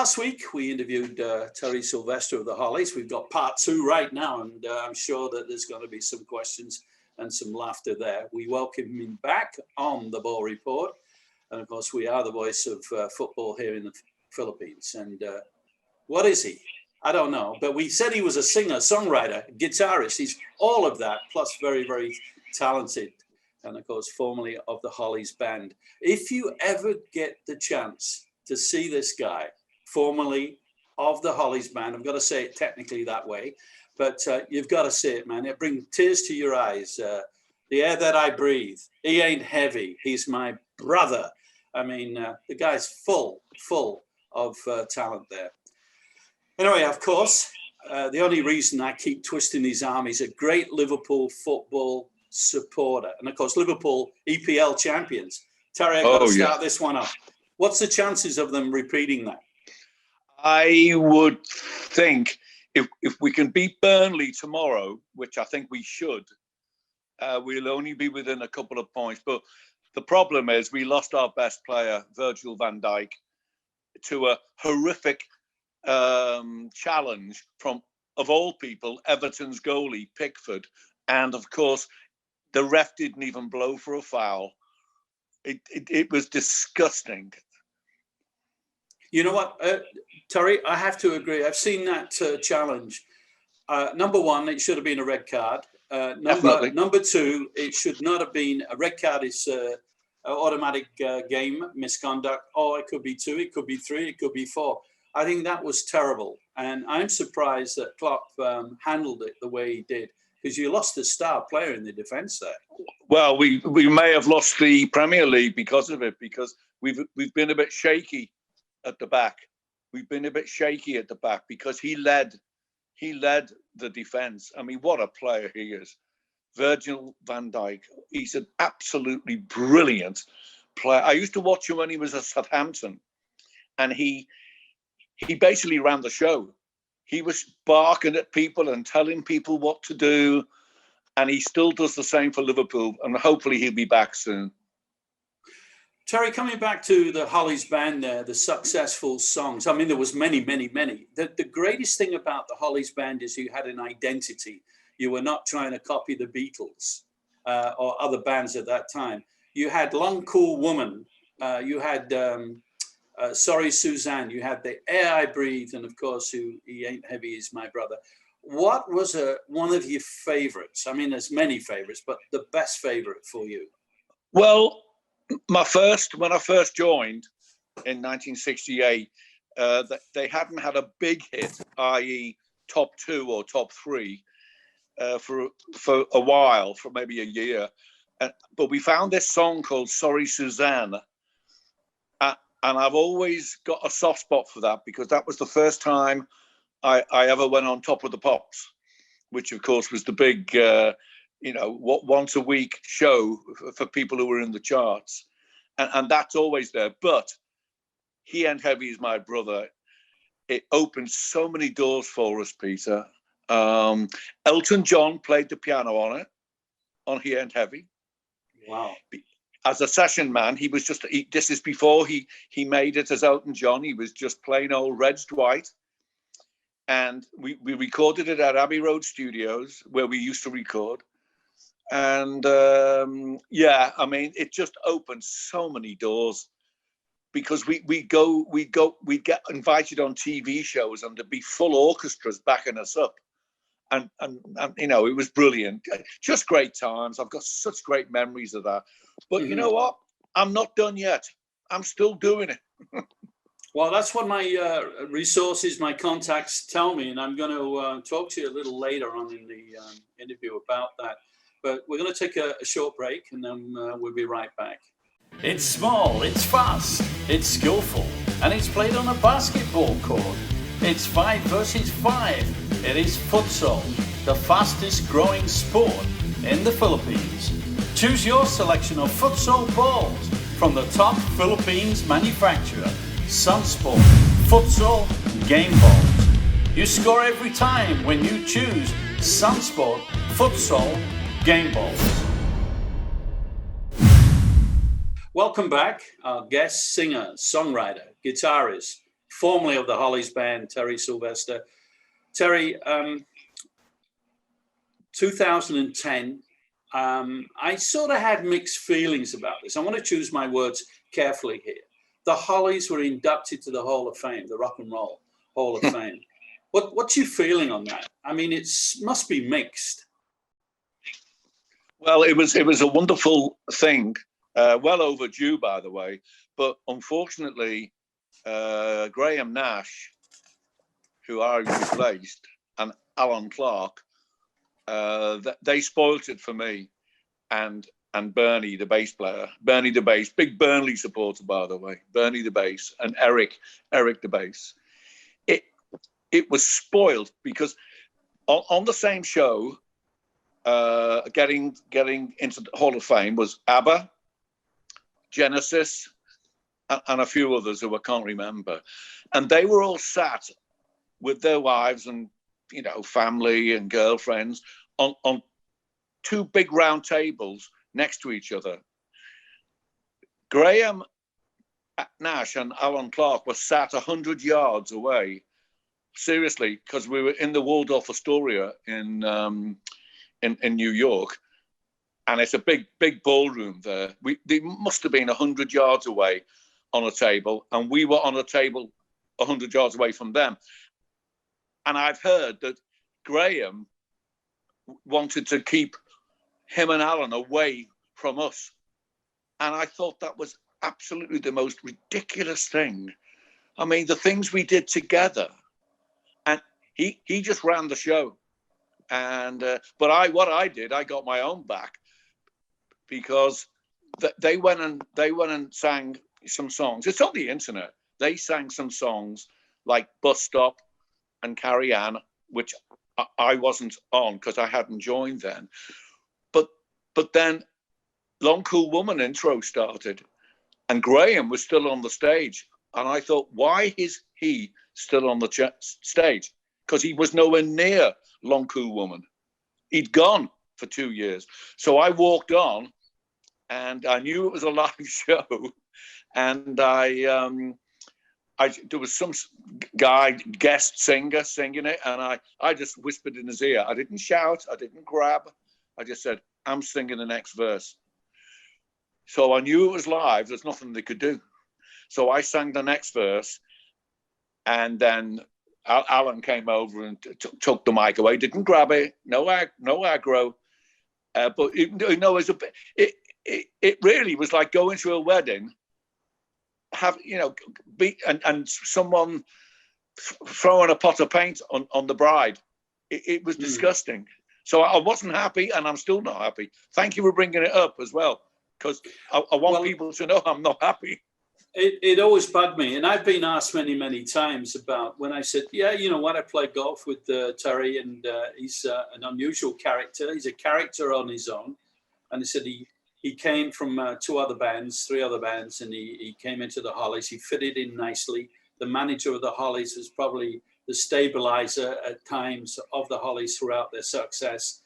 last week we interviewed Terry Sylvester of the Hollies. We've got part 2 right now, and I'm sure that there's going to be some questions and some laughter there. We welcome him back on the Ball Report. And of course, we are the voice of football here in the Philippines. And what is he? I don't know. But we said he was a singer, songwriter, guitarist. He's all of that, plus very, very talented. And of course, formerly of the Hollies band. If you ever get the chance to see this guy, formerly of the Hollies band, I've got to say it technically that way, but you've got to see it, man. It brings tears to your eyes. The air that I breathe, he ain't heavy. He's my brother. I mean, the guy's full of talent there. Anyway, of course, the only reason I keep twisting his arm, he's a great Liverpool football supporter. And of course, Liverpool EPL champions. Terry, I've got to start this one off. What's the chances of them repeating that? I would think if we can beat Burnley tomorrow, which I think we should, we'll only be within a couple of points. But the problem is we lost our best player, Virgil van Dijk, to a horrific challenge from, of all people, Everton's goalie, Pickford. And of course, the ref didn't even blow for a foul. It was disgusting. You know what, Terry, I have to agree. I've seen that challenge. Number one, it should have been a red card. Number two, it should not have been a red card. Is automatic game misconduct. Oh, it could be 2, it could be 3, it could be 4. I think that was terrible. And I'm surprised that Klopp handled it the way he did, because you lost a star player in the defence there. Well, we may have lost the Premier League because of it, because we've been a bit shaky at the back. We've been a bit shaky at the back because he led the defence. I mean, what a player he is. Virgil van Dijk, he's an absolutely brilliant player. I used to watch him when he was at Southampton, and he basically ran the show. He was barking at people and telling people what to do, and he still does the same for Liverpool, and hopefully he'll be back soon. Terry, coming back to the Hollies band there, the successful songs. I mean, there was many. The greatest thing about the Hollies band is you had an identity. You were not trying to copy the Beatles or other bands at that time. You had Long Cool Woman. You had Sorry Suzanne. You had The Air I Breathe. And of course, He Ain't Heavy Is My Brother. What was one of your favorites? I mean, there's many favorites, but the best favorite for you? Well, when I first joined in 1968, they hadn't had a big hit, i.e. top 2 or top 3, for a while, for maybe a year. But we found this song called Sorry Suzanne. And I've always got a soft spot for that, because that was the first time I ever went on Top of the Pops, which of course was the big once a week show for people who were in the charts. And that's always there. But He Ain't Heavy Is My Brother. It opened so many doors for us, Peter. Elton John played the piano on it, on He Ain't Heavy. Wow. As a session man, he was just, this is before he made it as Elton John. He was just plain old Reg Dwight. And we recorded it at Abbey Road Studios, where we used to record. And I mean, it just opened so many doors, because we get invited on TV shows, and there'd be full orchestras backing us up. And it was brilliant. Just great times. I've got such great memories of that. But you know what? I'm not done yet. I'm still doing it. Well, that's what my resources, my contacts tell me, and I'm going to talk to you a little later on in the interview about that. But we're going to take a short break, and then we'll be right back. It's small, it's fast, it's skillful, and it's played on a basketball court. It's 5 versus 5. It is futsal, the fastest growing sport in the Philippines. Choose your selection of futsal balls from the top Philippines manufacturer, Sunsport Futsal Game Balls. You score every time when you choose Sunsport Futsal Game Balls. Welcome back, our guest singer, songwriter, guitarist, formerly of the Hollies band, Terry Sylvester. Terry, 2010, I sort of had mixed feelings about this. I want to choose my words carefully here. The Hollies were inducted to the Hall of Fame, the Rock and Roll Hall of Fame. What's your feeling on that? I mean, it must be mixed. Well, it was a wonderful thing, well overdue, by the way. But unfortunately, Graham Nash, who I replaced, and Alan Clark, they spoilt it for me, and Bernie, the bass player, Bernie the bass, big Burnley supporter, by the way, Bernie the bass, and Eric the bass. It was spoiled because on the same show, getting into the Hall of Fame was ABBA, Genesis, and a few others who I can't remember, and they were all sat with their wives and family and girlfriends on two big round tables next to each other. Graham Nash and Alan Clark were sat 100 yards away. Seriously, because we were in the Waldorf Astoria in New York, and it's a big ballroom there. They must have been 100 yards away on a table, and we were on a table 100 yards away from them. And I've heard that Graham wanted to keep him and Alan away from us, and I thought that was absolutely the most ridiculous thing. I mean, the things we did together. And he just ran the show, and but what I did, I got my own back, because they went and sang some songs. It's on the internet. They sang some songs like Bus Stop and Carrie Ann, which I wasn't on because I hadn't joined then. But then Long Cool Woman intro started, and Graham was still on the stage, and I thought, why is he still on the stage? Because he was nowhere near Long Cool Woman. He'd gone for 2 years. So I walked on, and I knew it was a live show, and there was some guy, guest singer, singing it, and I just whispered in his ear. I didn't shout, I didn't grab, I just said, I'm singing the next verse. So I knew it was live, there's nothing they could do. So I sang the next verse, and then Alan came over and took the mic away, didn't grab it, no aggro. But it really was like going to a wedding, and someone throwing a pot of paint on the bride. It was disgusting. So I wasn't happy, and I'm still not happy. Thank you for bringing it up as well, because I want people to know I'm not happy. It always bugged me, and I've been asked many times about when I said, yeah, you know what, I play golf with Terry, and he's an unusual character. He's a character on his own. And he said he came from three other bands, and he came into the Hollies. He fitted in nicely. The manager of the Hollies was probably the stabilizer at times of the Hollies throughout their success.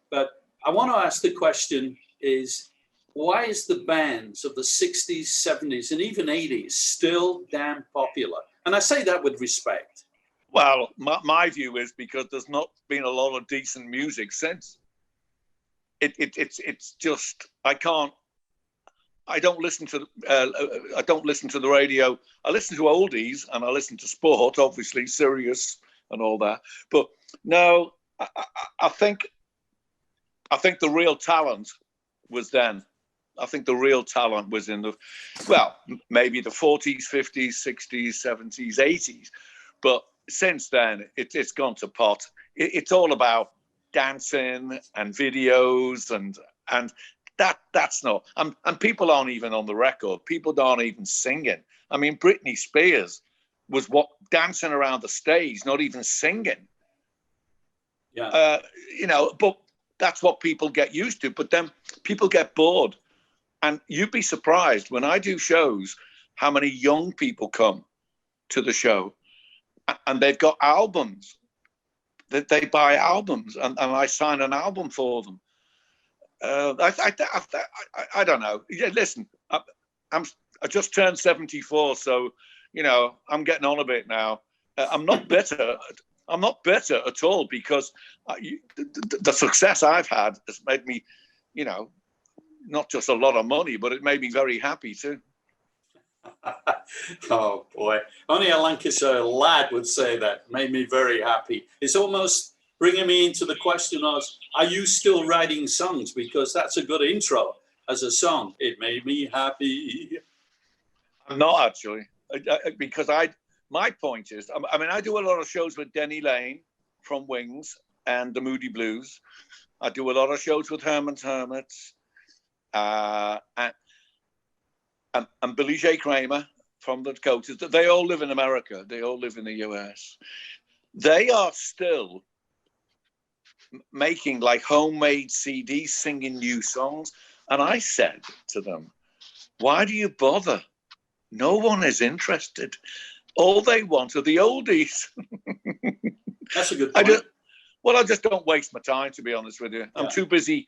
But I want to ask the question is, why is the bands of the 60s, 70s, and even 80s still damn popular? And I say that with respect. Well, my view is because there's not been a lot of decent music since. It's just I don't listen to the radio. I listen to oldies and I listen to sport, obviously Sirius and all that. But no, I think the real talent was then. I think the real talent was in maybe the 40s, 50s, 60s, 70s, 80s. But since then, it's gone to pot. It's all about dancing and videos and that's not. And people aren't even on the record. People aren't even singing. I mean, Britney Spears was dancing around the stage, not even singing. Yeah. But that's what people get used to. But then people get bored. And you'd be surprised when I do shows how many young people come to the show, and they've got albums. That they buy albums, and I sign an album for them. I don't know. Yeah, listen, I just turned 74, so I'm getting on a bit now. I'm not bitter. I'm not bitter at all, because the success I've had has made me, not just a lot of money, but it made me very happy too. Oh boy, only a Lancashire lad would say that. Made me very happy. It's almost bringing me into the question of, are you still writing songs? Because that's a good intro as a song. It made me happy. I'm not actually, because my point is, I do a lot of shows with Denny Lane from Wings and the Moody Blues. I do a lot of shows with Herman's Hermits, and Billy J. Kramer from the Dakotas. They all live in America. They all live in the US. They are still making like homemade CDs, singing new songs. And I said to them, why do you bother? No one is interested. All they want are the oldies. That's a good point. I just don't waste my time, to be honest with you. I'm too busy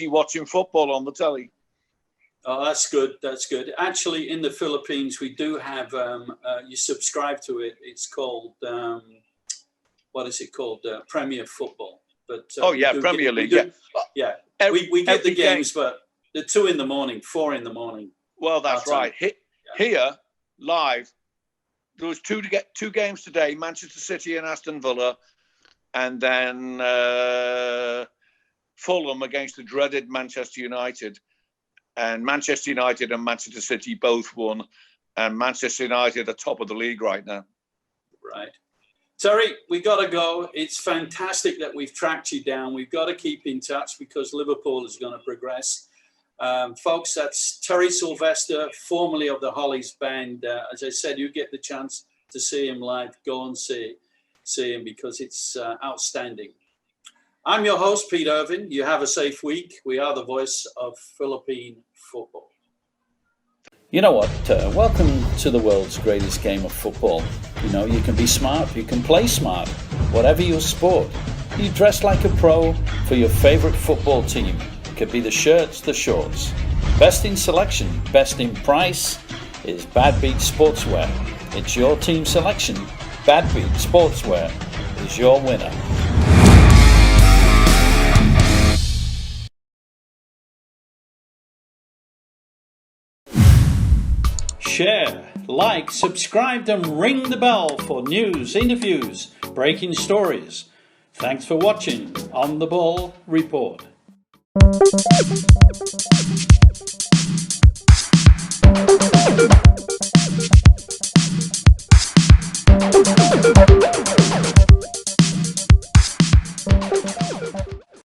watching football on the telly. Oh, that's good. That's good. Actually, in the Philippines, we do have, you subscribe to it. It's called, what is it called? Premier Football. But Premier League. We get the games, but they're 2 in the morning, 4 in the morning. Well, that's right. Here, live, there was two games today, Manchester City and Aston Villa, and then Fulham against the dreaded Manchester United. And Manchester United and Manchester City both won, and Manchester United are top of the league right now. Right. Terry, we got to go. It's fantastic that we've tracked you down. We've got to keep in touch because Liverpool is going to progress. Folks, that's Terry Sylvester, formerly of the Hollies band. As I said, you get the chance to see him live. Go and see him because it's outstanding. I'm your host, Pete Irvin. You have a safe week. We are the voice of Philippine football. You know what? Welcome to the world's greatest game of football. You can be smart, you can play smart, whatever your sport. You dress like a pro for your favorite football team. It could be the shirts, the shorts. Best in selection, best in price is Bad Beat Sportswear. It's your team selection. Bad Beat Sportswear is your winner. Share, like, subscribe and ring the bell for news, interviews, breaking stories. Thanks for watching On the Ball Report.